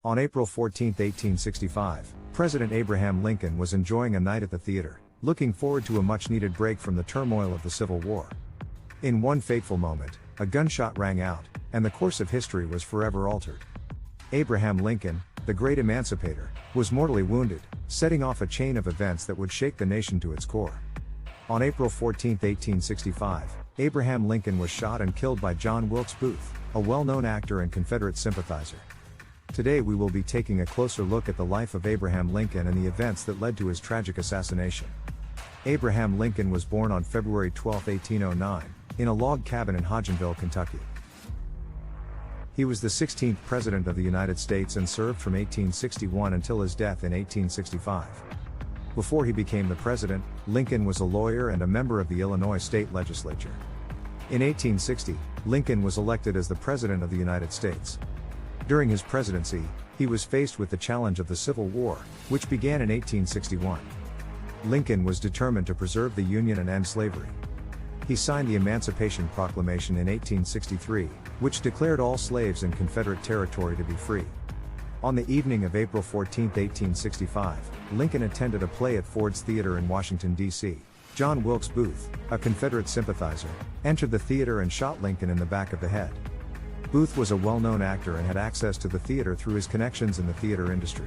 On April 14, 1865, President Abraham Lincoln was enjoying a night at the theater, looking forward to a much-needed break from the turmoil of the Civil War. In one fateful moment, a gunshot rang out, and the course of history was forever altered. Abraham Lincoln, the great emancipator, was mortally wounded, setting off a chain of events that would shake the nation to its core. On April 14, 1865, Abraham Lincoln was shot and killed by John Wilkes Booth, a well-known actor and Confederate sympathizer. Today we will be taking a closer look at the life of Abraham Lincoln and the events that led to his tragic assassination. Abraham Lincoln was born on February 12, 1809, in a log cabin in Hodgenville, Kentucky. He was the 16th President of the United States and served from 1861 until his death in 1865. Before he became the president, Lincoln was a lawyer and a member of the Illinois state legislature. In 1860, Lincoln was elected as the President of the United States. During his presidency, he was faced with the challenge of the Civil War, which began in 1861. Lincoln was determined to preserve the Union and end slavery. He signed the Emancipation Proclamation in 1863, which declared all slaves in Confederate territory to be free. On the evening of April 14, 1865, Lincoln attended a play at Ford's Theater in Washington, D.C. John Wilkes Booth, a Confederate sympathizer, entered the theater and shot Lincoln in the back of the head. Booth was a well-known actor and had access to the theater through his connections in the theater industry.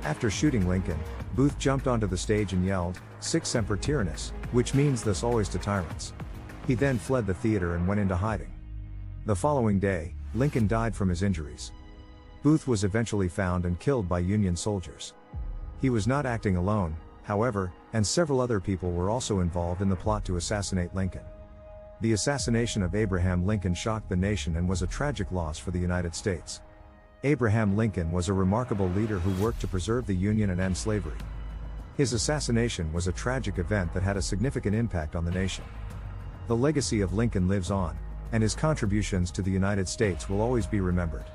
After shooting Lincoln, Booth jumped onto the stage and yelled, "Sic semper tyrannis," which means "thus always to tyrants." He then fled the theater and went into hiding. The following day, Lincoln died from his injuries. Booth was eventually found and killed by Union soldiers. He was not acting alone, however, and several other people were also involved in the plot to assassinate Lincoln. The assassination of Abraham Lincoln shocked the nation and was a tragic loss for the United States. Abraham Lincoln was a remarkable leader who worked to preserve the Union and end slavery. His assassination was a tragic event that had a significant impact on the nation. The legacy of Lincoln lives on, and his contributions to the United States will always be remembered.